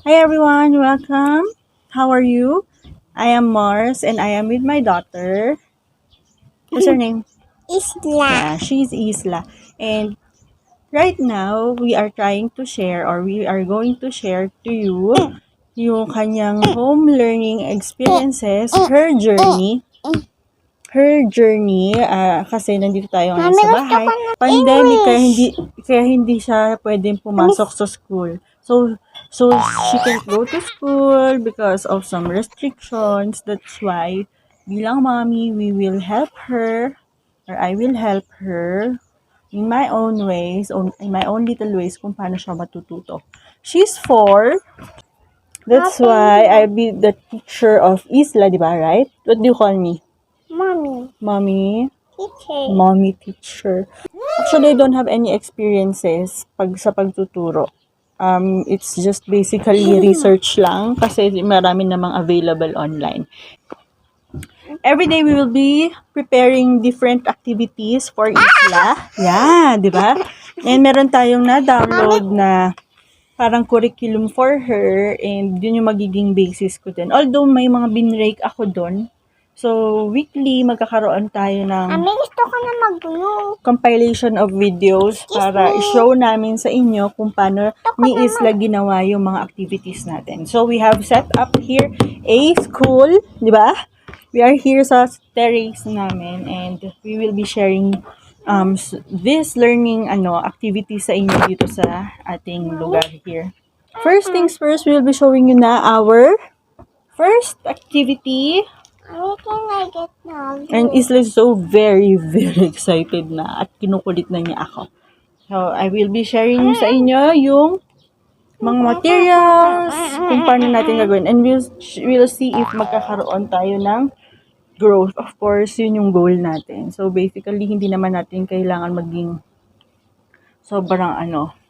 Hi everyone, welcome. How are you? I am Mars and I am with my daughter. What's her name? Isla. Yeah, she's Isla. And right now, we are trying to share or we are going to share to you yung kanyang home learning experiences, her journey, kasi nandito tayo ngayon Mami, sa gusto bahay. ko ng Pandemic, English. kaya hindi siya pwedeng pumasok sa school. So she can't go to school because of some restrictions. That's why, bilang mommy, we will help her, or I will help her in my own ways, in my own little ways, kung paano siya matututo. She's 4. That's why I be the teacher of Isla, di ba, right? What do you call me? Mommy. Mommy? Teacher. Mommy teacher. Actually, I don't have any experiences sa pagtuturo. It's just basically research lang kasi marami namang available online. Every day we will be preparing different activities for Isla. Yeah, di ba? And meron tayong na-download na parang curriculum for her and yun yung magiging basis ko din. Although may mga binrake ako doon. So, weekly magkakaroon tayo ng Mami, gusto ko na mag-glue. compilation of videos para i-show namin sa inyo kung paano ni Isla ginawa yung mga activities natin. So, we have set up here a school, di ba? We are here sa terrace namin and we will be sharing this learning activities sa inyo dito sa ating lugar here. First things first, we will be showing you na our first activity. Mami, can I get now? And Isla is so very, very excited na at kinukulit na niya ako. So, I will be sharing sa inyo yung mga materials, kung paano natin gagawin. And we'll see if magkakaroon tayo ng growth. Of course, yun yung goal natin. So, basically, hindi naman natin kailangan maging sobrang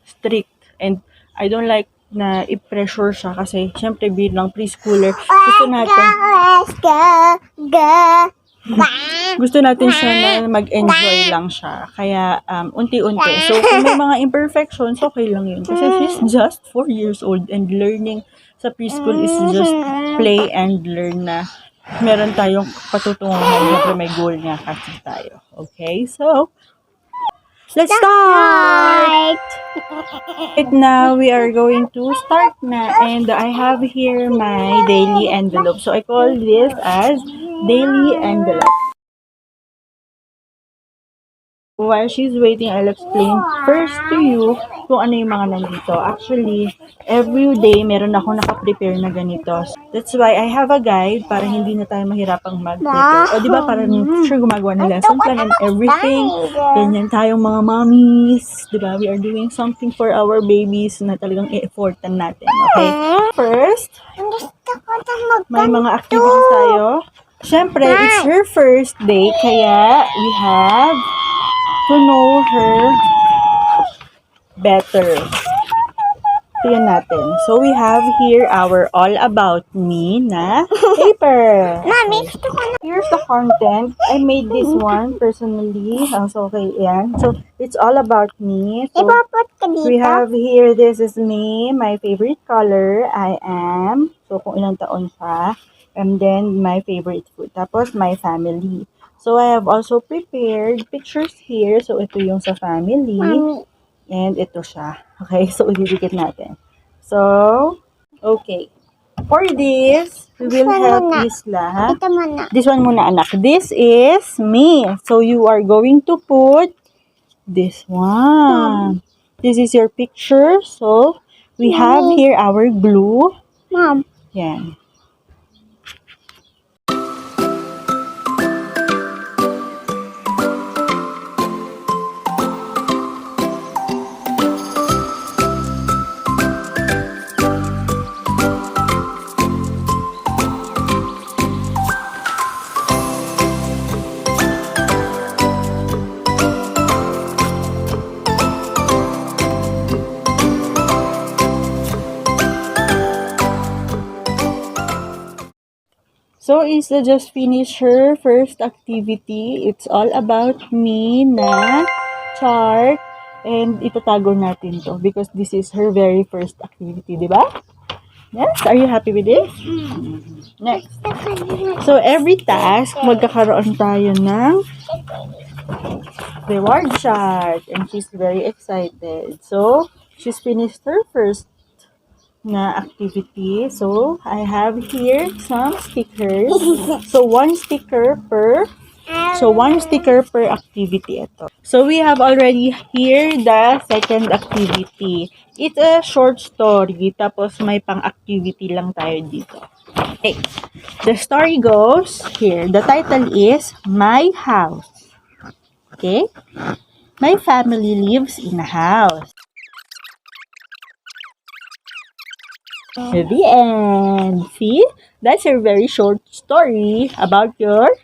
strict. And I don't like na i-pressure siya kasi syempre bilang preschooler, gusto natin gusto natin siya na mag-enjoy lang siya. Kaya, unti-unti. So, kung may mga imperfections, okay lang yun. Kasi she's just 4 years old and learning sa preschool is just play and learn na meron tayong patutunguhan. Siyempre may goal nga kasi tayo. Okay? So, let's start! Right now, we are going to start na. And I have here my daily envelope. So, I call this as daily envelope. While she's waiting, I'll explain first to you kung ano yung mga nandito. Actually, every day, meron ako nakaprepare na ganito. That's why I have a guide para hindi na tayo mahirapang mag-prepare. O, di ba, para yung teacher gumagawa ng lesson plan and everything. Ganyan tayong mga mommies. Di ba, we are doing something for our babies na talagang i-effortan natin. Okay? First, may mga activities tayo. Siyempre, it's her first day, kaya we have to know her better. Tingnan natin. So, we have here our all about me na paper. Mami, gusto ko na. Here's the content. I made this one personally. So, okay, yan. So, it's all about me. So, Ipapot ka dito. we have here, this is me, my favorite color, I am. So, kung ilang taon pa. And then, my favorite food. Tapos, my family. So, I have also prepared pictures here. So, ito yung sa family. Mami. And ito siya. Okay, so ididikit natin. So, okay. For this, we will help Isla. Ito muna. This one muna, anak. This is me. So, you are going to put this one. This is your picture. So, we have here our glue. Mom. Yan. So, Isla just finished her first activity. It's all about me na chart. And itatago natin to because this is her very first activity, di ba? Yes? Are you happy with this? Next. So, every task, magkakaroon tayo ng reward chart. And she's very excited. So, she's finished her first na activity. So, I have here some stickers. So, one sticker per activity ito. So, we have already here the second activity. It's a short story. Tapos, may pang-activity lang tayo dito. Okay. The story goes here. The title is My House. Okay? My family lives in a house. The end. See? That's a very short story about your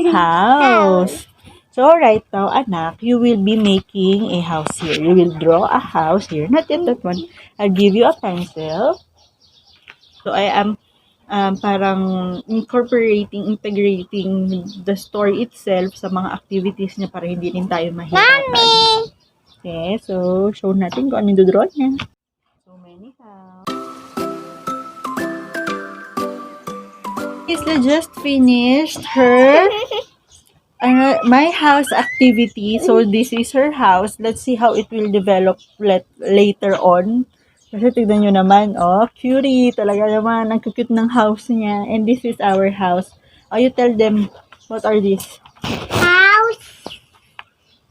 house. So, right now, anak, you will be making a house here. You will draw a house here. Not yet that one. I'll give you a pencil. So, I am parang integrating the story itself sa mga activities niya para hindi rin tayo mahirapan. Mommy! Okay, so, show natin kung ano yung dodraw niya. So many houses. Isla just finished her my house activity. So, this is her house. Let's see how it will develop later on. Kasi tignan nyo naman, oh, cutie. Talaga naman, ang cute ng house niya. And this is our house. Oh, you tell them, what are these? House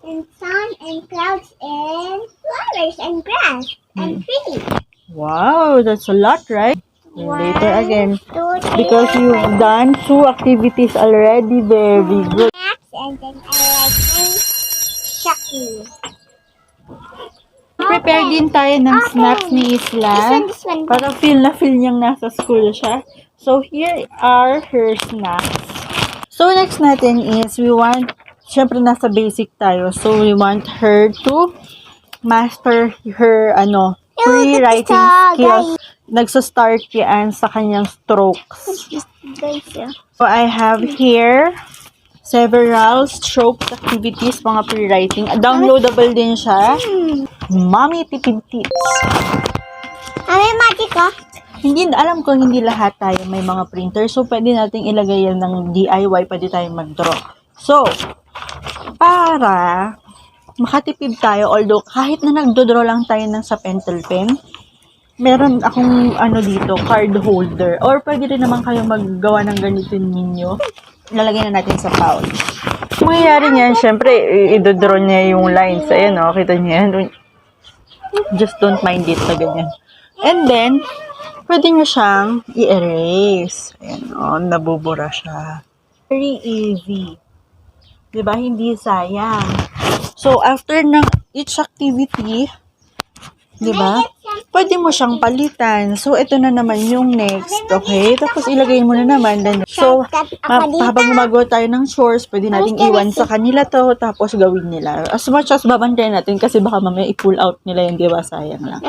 and sun and clouds and flowers and grass and trees. Wow, that's a lot, right? And later again, 2, 3, because you've done 2 activities already. Very good. and then I like Chucky. Prepare din tayo ng snacks ni Isla. This one. Para feel niyang nasa school siya. So, here are her snacks. So, next natin is, we want, syempre nasa basic tayo. So, we want her to master her, pre-writing skills. Nagsa-start yan sa kanyang strokes. So, I have here several strokes activities, mga pre-writing. Downloadable din siya. Mommy tipid tips. Magic ka? Alam ko hindi lahat tayo may mga printer. So, pwede nating ilagay yan ng DIY. Pwede tayong mag-draw. So, para makatipid tayo, although kahit na nagdodraw lang tayo ng sa pencil pen, meron akong dito, card holder. Or pwede rin naman kayo maggawa ng ganito ninyo. Lalagay na natin sa pouch. Mangyayari niyan, syempre, i-draw niya yung lines. Ayan, kita niya yan. Just don't mind it na ganyan. And then, pwede niyo siyang i-erase. Ayan, nabubura siya. Very easy. Diba? Hindi sayang. So, after ng each activity, diba? Pwede mo siyang palitan. So, ito na naman yung next. Okay? Tapos, ilagay mo na naman. Then, so, habang gumagawa tayo ng chores, pwede nating iwan sa kanila to. Tapos, gawin nila. As much as babantayan natin kasi baka mamaya i-pull out nila yung diba? Sayang lang.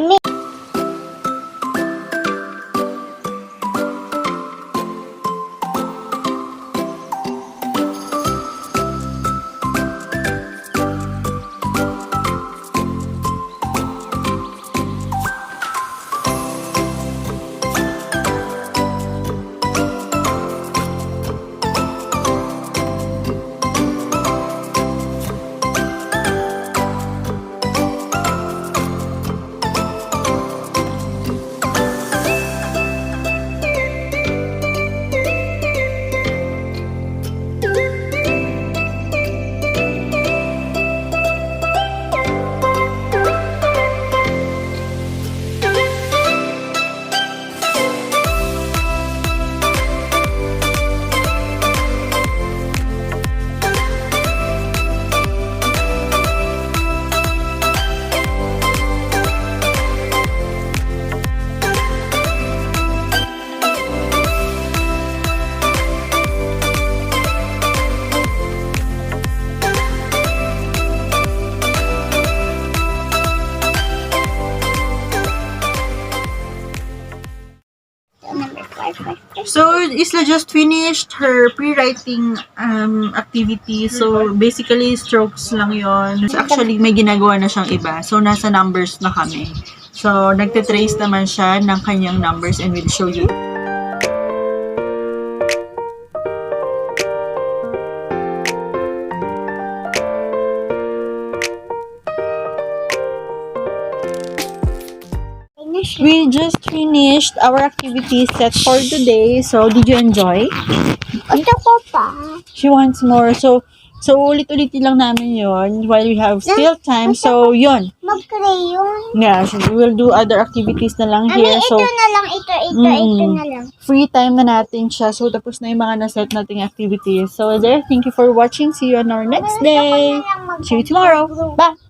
So, Isla just finished her pre-writing activity. So, basically, strokes lang yon. So, actually, may ginagawa na siyang iba. So, nasa numbers na kami. So, nagtitrace naman siya ng kanyang numbers and we'll show you. We just finished our activity set for today. So, did you enjoy? Ito ko pa. She wants more. So ulit-ulitin lang namin yon while we have still time. So, yun. Mag-crayon. Yes, we will do other activities na lang here. So, ito na lang, ito na lang. free time na natin siya. So, tapos na yung mga naset nating activities. So, there, thank you for watching. See you on our next day. See you tomorrow. Bye!